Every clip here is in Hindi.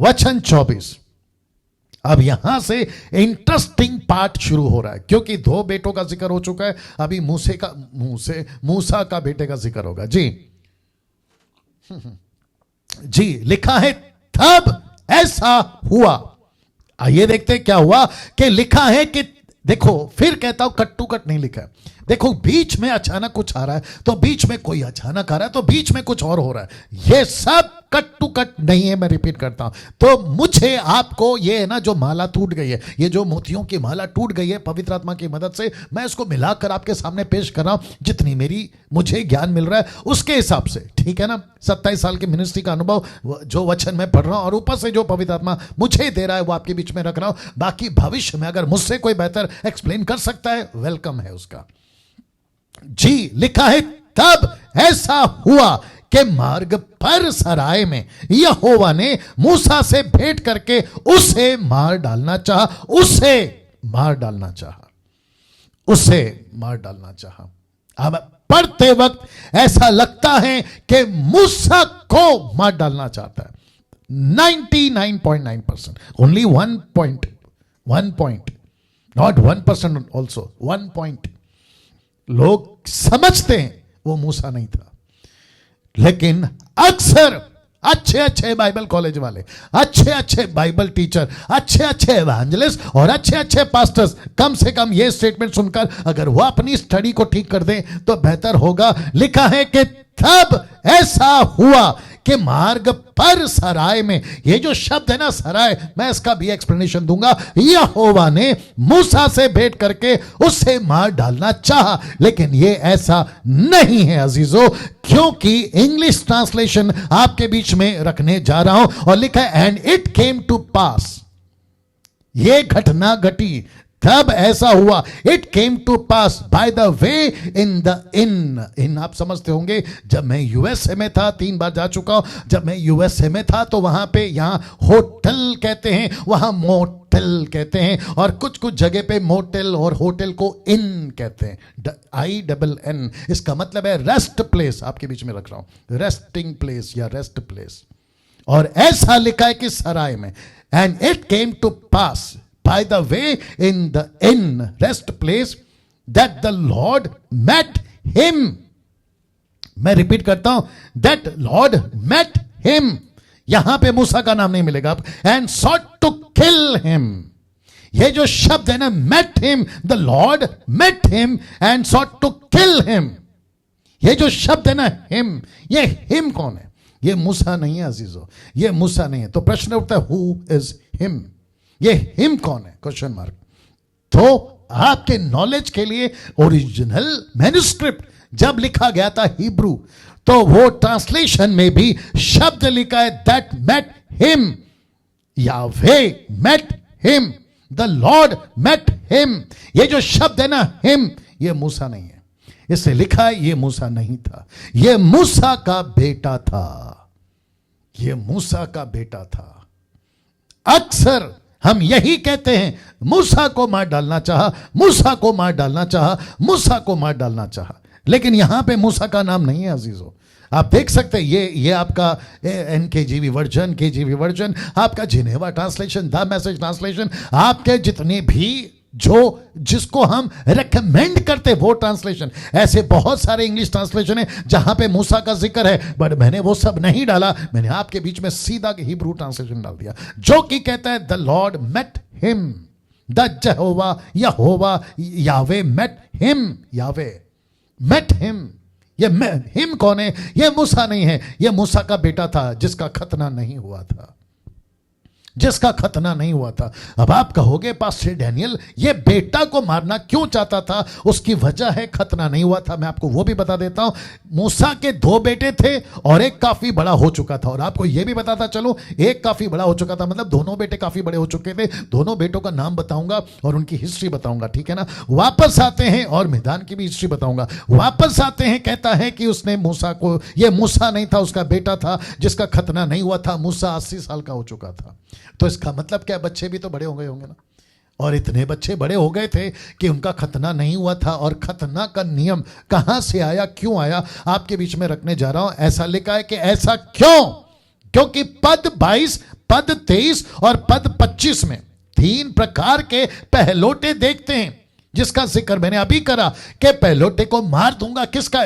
वचन 24। अब यहां से इंटरेस्टिंग पार्ट शुरू हो रहा है, क्योंकि 2 बेटों का जिक्र हो चुका है, अभी मूसा का बेटे का जिक्र होगा। जी लिखा है तब ऐसा हुआ। आइए देखते हैं क्या हुआ। कि लिखा है कि देखो, फिर कहता हूं कट टू कट नहीं लिखा है। देखो बीच में अचानक कुछ आ रहा है, तो बीच में कोई अचानक आ रहा है, तो बीच में कुछ और हो रहा है। ये सब कट टू कट नहीं है, मैं रिपीट करता हूं। तो मुझे आपको ये है ना, जो माला टूट गई है, ये जो मोतियों की माला टूट गई है पवित्र आत्मा की मदद से, मैं इसको मिलाकर आपके सामने पेश कर रहा हूं, जितनी मुझे ज्ञान मिल रहा है उसके हिसाब से, ठीक है ना। 27 साल की मिनिस्ट्री का अनुभव, जो वचन मैं पढ़ रहा हूं और ऊपर से जो पवित्र आत्मा मुझे दे रहा है वो आपके बीच में रख रहा हूं। बाकी भविष्य में अगर मुझसे कोई बेहतर एक्सप्लेन कर सकता है, वेलकम है उसका। जी लिखा है तब ऐसा हुआ कि मार्ग पर सराय में यहोवा ने मूसा से भेंट करके उसे मार डालना चाहा। अब पढ़ते वक्त ऐसा लगता है कि मूसा को मार डालना चाहता है। 99.9%, only 1 point, not 1% also, 1 point लोग समझते हैं वो मूसा नहीं था। लेकिन अक्सर अच्छे बाइबल कॉलेज वाले, अच्छे बाइबल टीचर, अच्छे एवेंजलिस्ट और अच्छे पास्टर्स कम से कम ये स्टेटमेंट सुनकर अगर वो अपनी स्टडी को ठीक कर दें तो बेहतर होगा। लिखा है कि तब ऐसा हुआ कि मार्ग पर सराय में, ये जो शब्द है ना सराय, मैं इसका भी एक्सप्लेनेशन दूंगा। यहोवा ने मूसा से भेंट करके उससे मार डालना चाहा, लेकिन ये ऐसा नहीं है अजीजों, क्योंकि इंग्लिश ट्रांसलेशन आपके बीच में रखने जा रहा हूं। और लिखा है and it came to pass, ये घटना घटी, तब ऐसा हुआ। It came to pass by the way in आप समझते होंगे, जब मैं यूएसए में था, 3 बार जा चुका हूं, जब मैं यूएसए में था तो वहां पे, यहां होटल कहते हैं, वहां मोटेल कहते हैं, और कुछ जगह पे मोटेल और होटल को इन कहते हैं, INN। इसका मतलब है रेस्ट प्लेस, आपके बीच में रख रहा हूं, रेस्टिंग प्लेस या रेस्ट प्लेस। और ऐसा लिखा है कि सराय में, and it came to pass by the way in rest place that the Lord met him। मैं रिपीट करता हूं, that Lord met him। यहां पे मूसा का नाम नहीं मिलेगा, and sought to kill him। ये जो शब्द है ना, met him, the Lord met him and sought to kill him। ये जो शब्द है ना him, ये him कौन है? ये मूसा नहीं है अजीजों, ये मूसा नहीं है। तो प्रश्न उठता है who is him? ये हिम कौन है? Question mark. तो आपके नॉलेज के लिए ओरिजिनल मैन्युस्क्रिप्ट जब लिखा गया था हिब्रू, तो वो ट्रांसलेशन में भी शब्द लिखा है that met him, Yahweh met him, the lord met him. ये जो शब्द है ना हिम, ये मूसा नहीं है। इससे लिखा है ये मूसा नहीं था, ये मूसा का बेटा था, ये मूसा का बेटा था। अक्सर हम यही कहते हैं, मूसा को मार डालना चाहा, मूसा को मार डालना चाहा, मूसा को मार डालना चाहा, लेकिन यहां पे मूसा का नाम नहीं है अजीजों। आप देख सकते हैं ये आपका NKJV वर्जन, आपका Geneva translation, the message translation, आपके जितने भी जिसको हम रेकमेंड करते वो ट्रांसलेशन, ऐसे बहुत सारे इंग्लिश ट्रांसलेशन है जहां पे मूसा का जिक्र है, बट मैंने वो सब नहीं डाला। मैंने आपके बीच में सीधा हिब्रू ट्रांसलेशन डाल दिया, जो कि कहता है the lord met him, the Jehovah Yahweh met him, Yahweh met him. ये हिम कौन है? ये मूसा नहीं है, ये मूसा का बेटा था जिसका खतना नहीं हुआ था, जिसका खतना नहीं हुआ था। अब आप कहोगे पास्टर डैनियल ये बेटा को मारना क्यों चाहता था? उसकी वजह है खतना नहीं हुआ था। मैं आपको वो भी बता देता हूं। मूसा के 2 बेटे थे और एक काफी बड़ा हो चुका था, और आपको ये भी बताता चलो एक काफी बड़ा हो चुका था, मतलब दोनों बेटे काफी बड़े हो चुके थे। दोनों बेटों का नाम बताऊंगा और उनकी हिस्ट्री बताऊंगा, ठीक है ना। वापस आते हैं और मैदान की भी हिस्ट्री बताऊंगा। वापस आते हैं, कहता है कि उसने मूसा को, ये मूसा नहीं था, उसका बेटा था जिसका खतना नहीं हुआ था। मूसा 80 साल का हो चुका था। तो इसका मतलब क्या? बच्चे भी तो बड़े हो गए होंगे ना, और इतने बच्चे बड़े हो गए थे कि उनका खतना नहीं हुआ था। और खतना का नियम कहां से आया, क्यों आया, आपके बीच में रखने जा रहा हूं। ऐसा लिखा है कि ऐसा क्यों? क्योंकि पद 22 पद 23 और पद 25 में 3 प्रकार के पहलोटे देखते हैं, जिसका जिक्र मैंने अभी करा कि पहलोटे को मार दूंगा। किसका?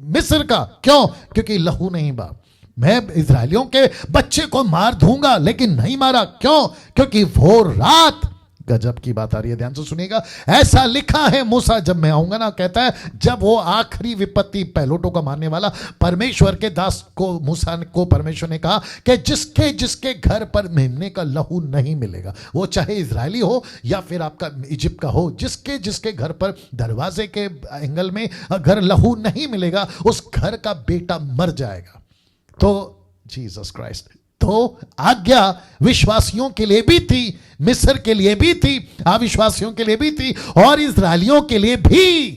मिस्र का। क्यों? क्योंकि लहू नहीं बहा। मैं इजराइलियों के बच्चे को मार दूंगा, लेकिन नहीं मारा। क्यों? क्योंकि वो रात, गजब की बात आ रही है, ध्यान से सुनिएगा। ऐसा लिखा है मूसा, जब मैं आऊंगा ना, कहता है जब वो आखिरी विपत्ति पहलोटों का मारने वाला, परमेश्वर के दास को, मूसा को परमेश्वर ने कहा कि जिसके जिसके घर पर मेमने का लहू नहीं मिलेगा, वो चाहे इजरायली हो या फिर आपका इजिप्ट का हो, जिसके जिसके घर पर दरवाजे के एंगल में अगर लहू नहीं मिलेगा, उस घर का बेटा मर जाएगा। तो जीसस क्राइस्ट, तो आज्ञा विश्वासियों के लिए भी थी, मिस्र के लिए भी थी, अविश्वासियों के लिए भी थी, और इजरायलियों के लिए भी।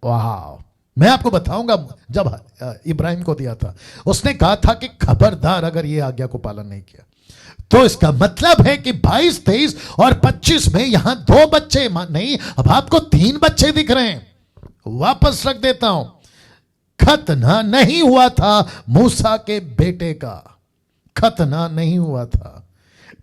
वाह! मैं आपको बताऊंगा, जब इब्राहिम को दिया था, उसने कहा था कि खबरदार अगर ये आज्ञा को पालन नहीं किया। तो इसका मतलब है कि 22, 23 और 25 में यहां 2 बच्चे नहीं, अब आपको 3 बच्चे दिख रहे हैं। वापस रख देता हूं, खतना नहीं हुआ था मूसा के बेटे का, खतना नहीं हुआ था,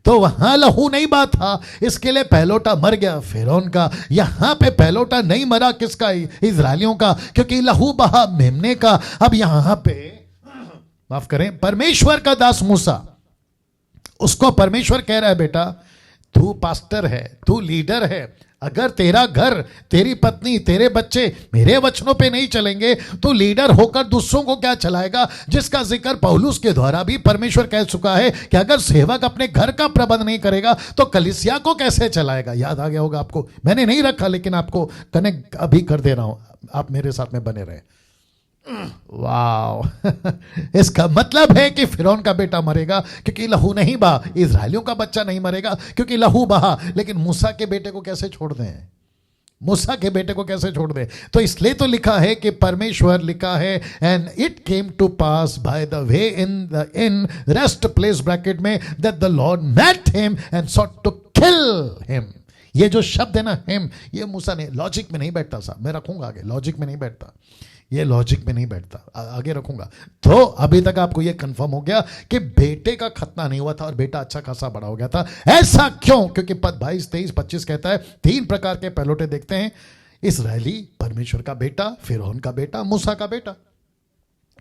तो वहां लहू नहीं बहा था, इसके लिए पहलोटा मर गया फिरौन का। यहां पे पहलोटा नहीं मरा, किसका? इजरायलियों का, क्योंकि लहू बहा मेमने का। अब यहां पे माफ करें, परमेश्वर का दास मूसा, उसको परमेश्वर कह रहा है, बेटा तू पास्टर है, तू लीडर है, अगर तेरा घर, तेरी पत्नी, तेरे बच्चे मेरे वचनों पे नहीं चलेंगे, तो लीडर होकर दूसरों को क्या चलाएगा? जिसका जिक्र पौलुस के द्वारा भी परमेश्वर कह चुका है कि अगर सेवक अपने घर का प्रबंध नहीं करेगा तो कलीसिया को कैसे चलाएगा। याद आ गया होगा आपको, मैंने नहीं रखा लेकिन आपको कनेक्ट अभी कर दे रहा हूं, आप मेरे साथ में बने रहे। वाह! इसका मतलब है कि फिरौन का बेटा मरेगा क्योंकि लहू नहीं बहा, इजरायलियों का बच्चा नहीं मरेगा क्योंकि लहू बहा। लेकिन मूसा के बेटे को कैसे छोड़ दें? मूसा के बेटे को कैसे छोड़ दें? तो इसलिए तो लिखा है कि परमेश्वर, लिखा है and it came to pass by the way in rest place bracket में that the lord met him and sought to kill him. ये जो शब्द है ना, हिम, ये मूसा ने, लॉजिक में नहीं बैठता साहब, मैं रखूंगा आगे, लॉजिक में नहीं बैठता, ये लॉजिक में नहीं बैठता, आगे रखूंगा। तो अभी तक आपको ये कंफर्म हो गया कि बेटे का खतना नहीं हुआ था और बेटा अच्छा खासा बड़ा हो गया था। ऐसा क्यों? क्योंकि पद 22, 23, 25 कहता है 3 प्रकार के पहलोटे देखते हैं, इजरायली, परमेश्वर का बेटा, फिरौन का बेटा, मूसा का बेटा।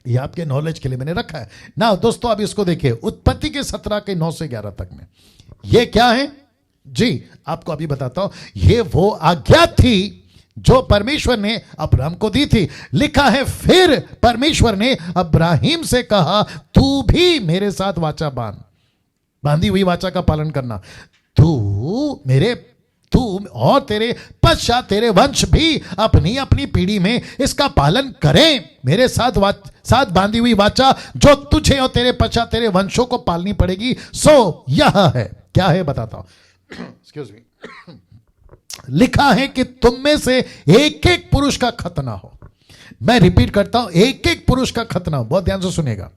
ये आपके नॉलेज के लिए मैंने रखा है ना। दोस्तों अब इसको देखिए, उत्पत्ति के 17 के 9 से 11 तक में ये क्या है जी, आपको अभी बताता हूं। ये वो आज्ञा थी जो परमेश्वर ने अब्राहम को दी थी। लिखा है, फिर परमेश्वर ने अब्राहिम से कहा, तू भी मेरे साथ वाचा बांधी हुई वाचा का पालन करना, तू और तेरे पश्चात तेरे वंश भी अपनी अपनी पीढ़ी में इसका पालन करें, मेरे साथ बांधी हुई वाचा जो तुझे और तेरे पश्चात तेरे वंशों को पालनी पड़ेगी। सो यह है, क्या है बताता हूं, एक्सक्यूज मी। लिखा है कि तुम में से एक एक पुरुष का खतना हो। मैं रिपीट करता हूं, एक एक पुरुष का खतना हो। बहुत ध्यान से सुनेगा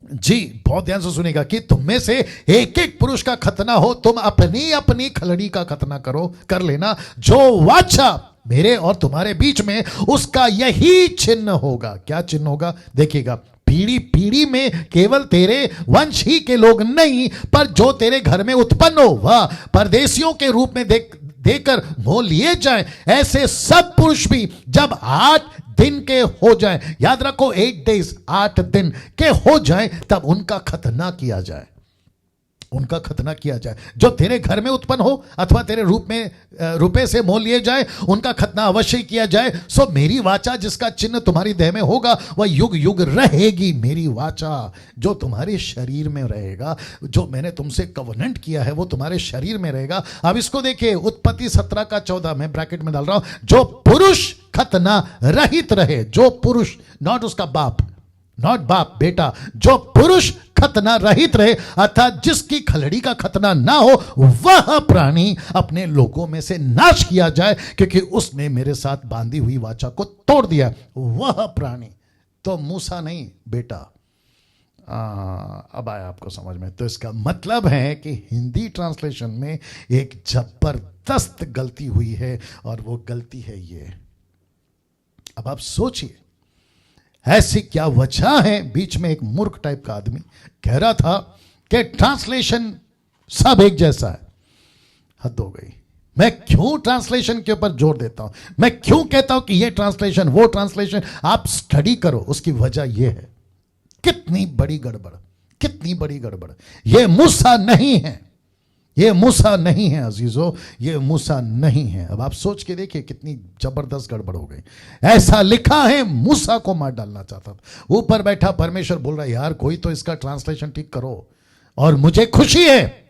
जी, बहुत ध्यान से सुनेगा कि तुम में से एक एक पुरुष का खतना हो। तुम अपनी अपनी खलड़ी का खतना कर लेना, जो वाचा मेरे और तुम्हारे बीच में, उसका यही चिन्ह होगा। क्या चिन्ह होगा? देखिएगा, पीढ़ी पीढ़ी में केवल तेरे वंश ही के लोग नहीं, पर जो तेरे घर में उत्पन्न हो वह परदेशियों के रूप में देकर मोह लिए जाएं। ऐसे सब पुरुष भी जब 8 दिन के हो जाएं, याद रखो 8 डेज, 8 दिन के हो जाएं, तब उनका खतना किया जाए, उनका खतना किया जाए। जो तेरे घर में उत्पन्न हो अथवा तेरे रुपए से मोल लिए जाए, उनका खतना अवश्य किया जाए। सो मेरी वाचा जिसका चिन्ह तुम्हारी देह में होगा वह युग युग रहेगी। मेरी वाचा जो तुम्हारे शरीर में रहेगा, जो मैंने तुमसे कवनेंट किया है वो तुम्हारे शरीर में रहेगा। अब इसको देखिए, उत्पत्ति 17 का 14 में ब्रैकेट में डाल रहा हूं, जो पुरुष खतना रहित रहे, जो पुरुष, नॉट उसका बाप, नॉट बाप बेटा, जो पुरुष खतना रहित रहे, अर्थात जिसकी खलड़ी का खतना ना हो, वह प्राणी अपने लोगों में से नाश किया जाए, क्योंकि उसने मेरे साथ बांधी हुई वाचा को तोड़ दिया। वह प्राणी तो मूसा नहीं, बेटा। अब आया आपको समझ में। तो इसका मतलब है कि हिंदी ट्रांसलेशन में एक जबरदस्त गलती हुई है, और वो गलती है ये। अब आप सोचिए, ऐसी क्या वजह है? बीच में एक मूर्ख टाइप का आदमी कह रहा था कि ट्रांसलेशन सब एक जैसा है। हद हो गई। मैं क्यों ट्रांसलेशन के ऊपर जोर देता हूं? मैं क्यों कहता हूं कि ये ट्रांसलेशन वो ट्रांसलेशन? आप स्टडी करो, उसकी वजह यह है। कितनी बड़ी गड़बड़, कितनी बड़ी गड़बड़। ये मूसा नहीं है, ये मूसा नहीं है अजीजों, ये मूसा नहीं है। अब आप सोच के देखिए कितनी जबरदस्त गड़बड़ हो गई। ऐसा लिखा है मूसा को मार डालना चाहता था। ऊपर बैठा परमेश्वर बोल रहा है यार कोई तो इसका ट्रांसलेशन ठीक करो। और मुझे खुशी है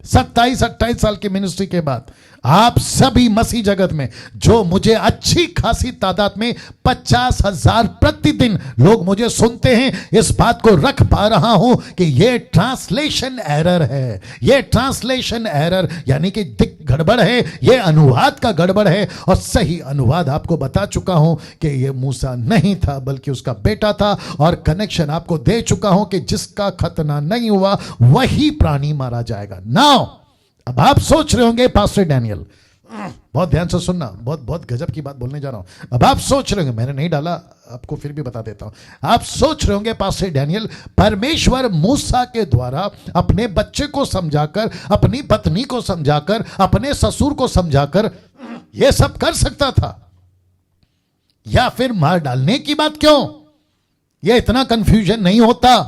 27-28 साल की मिनिस्ट्री के बाद आप सभी मसीह जगत में जो मुझे अच्छी खासी तादाद में 50,000 प्रतिदिन लोग मुझे सुनते हैं, इस बात को रख पा रहा हूं कि यह ट्रांसलेशन एरर है। यह ट्रांसलेशन एरर यानी कि गड़बड़ है, यह अनुवाद का गड़बड़ है। और सही अनुवाद आपको बता चुका हूं कि यह मूसा नहीं था बल्कि उसका बेटा था। और कनेक्शन आपको दे चुका हूं कि जिसका खतना नहीं हुआ वही प्राणी मारा जाएगा। नाउ अब आप सोच रहे होंगे पास्टर डैनियल, बहुत ध्यान से सुनना, बहुत गजब की बात बोलने जा रहा हूं। अब आप सोच रहे होंगे, मैंने नहीं डाला, आपको फिर भी बता देता हूं। आप सोच रहे होंगे पास्टर डैनियल, परमेश्वर मूसा के द्वारा अपने बच्चे को समझाकर, अपनी पत्नी को समझाकर, अपने ससुर को समझाकर यह सब कर सकता था, या फिर मार डालने की बात क्यों? यह इतना कंफ्यूजन नहीं होता।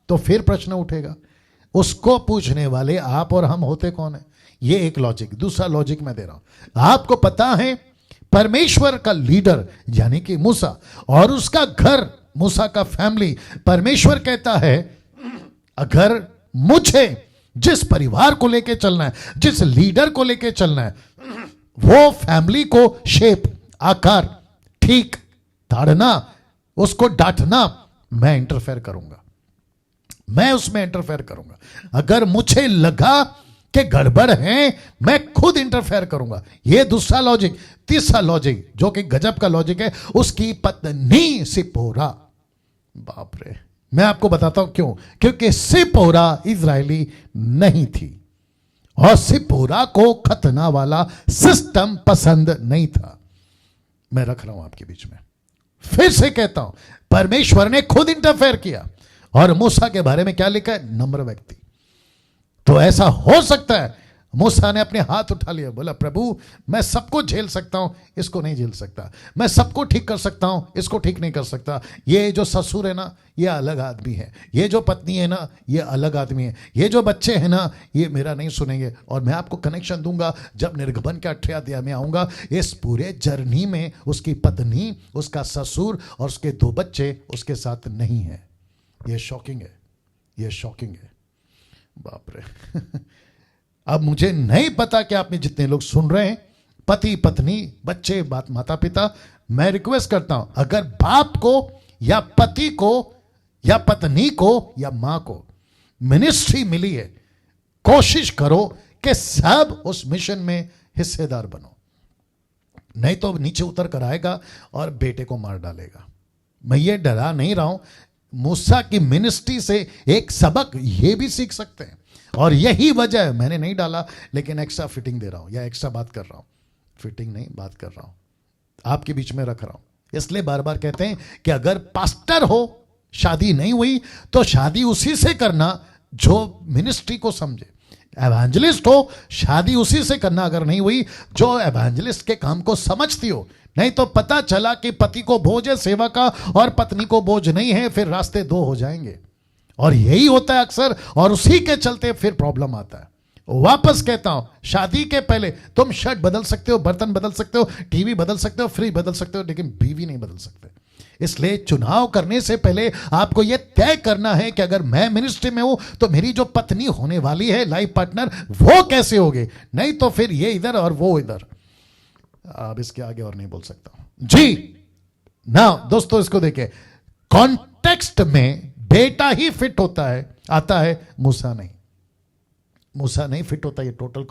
तो फिर प्रश्न उठेगा, उसको पूछने वाले आप और हम होते कौन है? ये एक लॉजिक। दूसरा लॉजिक मैं दे रहा हूं। आपको पता है परमेश्वर का लीडर यानी कि मूसा और उसका घर, मूसा का फैमिली, परमेश्वर कहता है अगर मुझे जिस परिवार को लेके चलना है, जिस लीडर को लेके चलना है, वो फैमिली को शेप, आकार ठीक धाड़ना, उसको डांटना, मैं इंटरफेयर करूंगा, मैं उसमें इंटरफेयर करूंगा। अगर मुझे लगा कि गड़बड़ है मैं खुद इंटरफेयर करूंगा। यह दूसरा लॉजिक। तीसरा लॉजिक जो कि गजब का लॉजिक है, उसकी पत्नी सिपोरा। बाप रे, मैं आपको बताता हूं क्यों। क्योंकि सिपोरा इजरायली नहीं थी और सिपोरा को खतना वाला सिस्टम पसंद नहीं था। मैं रख रहा हूं आपके बीच में, फिर से कहता हूं, परमेश्वर ने खुद इंटरफेयर किया। और मूसा के बारे में क्या लिखा है? नम्र व्यक्ति। तो ऐसा हो सकता है मूसा ने अपने हाथ उठा लिया, बोला प्रभु मैं सबको झेल सकता हूं, इसको नहीं झेल सकता। मैं सबको ठीक कर सकता हूं, इसको ठीक नहीं कर सकता। ये जो ससुर है ना, ये अलग आदमी है। ये जो पत्नी है ना, ये अलग आदमी है। ये जो बच्चे हैं ना, ये मेरा नहीं सुनेंगे। और मैं आपको कनेक्शन दूंगा जब निर्गमन के 8वें अध्याय में आऊंगा। इस पूरे जर्नी में उसकी पत्नी, उसका ससुर और उसके 2 बच्चे उसके साथ नहीं है। ये शॉकिंग है, ये शॉकिंग है। बाप रे। अब मुझे नहीं पता कि आप में जितने लोग सुन रहे हैं, पति पत्नी बच्चे माता पिता, मैं रिक्वेस्ट करता हूं अगर बाप को या पति को या पत्नी को या मां को मिनिस्ट्री मिली है, कोशिश करो कि सब उस मिशन में हिस्सेदार बनो। नहीं तो नीचे उतर कर आएगा और बेटे को मार डालेगा। मैं ये डरा नहीं रहा हूं। मूसा की मिनिस्ट्री से एक सबक ये भी सीख सकते हैं। और यही वजह है, मैंने नहीं डाला लेकिन एक्स्ट्रा फिटिंग दे रहा हूं या एक्स्ट्रा बात कर रहा हूं। फिटिंग नहीं, बात कर रहा हूं, आपके बीच में रख रहा हूं। इसलिए बार बार कहते हैं कि अगर पास्टर हो, शादी नहीं हुई तो शादी उसी से करना जो मिनिस्ट्री को समझे। एवेंजलिस्ट हो, शादी उसी से करना अगर नहीं हुई जो एवेंजलिस्ट के काम को समझती हो। नहीं तो पता चला कि पति को बोझ है सेवा का और पत्नी को बोझ नहीं है, फिर रास्ते 2 हो जाएंगे। और यही होता है अक्सर, और उसी के चलते फिर प्रॉब्लम आता है। वापस कहता हूं, शादी के पहले तुम शर्ट बदल सकते हो, बर्तन बदल सकते हो, टीवी बदल सकते हो, फ्रिज बदल सकते हो, लेकिन बीवी नहीं बदल सकते। इसलिए चुनाव करने से पहले आपको यह तय करना है कि अगर मैं मिनिस्ट्री में हूं तो मेरी जो पत्नी होने वाली है, लाइफ पार्टनर, वो कैसे होगे। नहीं तो फिर ये इधर और वो इधर। अब इसके आगे और नहीं बोल सकता जी ना। दोस्तों इसको देखें, कॉन्टेक्स्ट में बेटा ही फिट होता है, आता है, मूसा नहीं। मूसा नहीं फिट होता, ये टोटल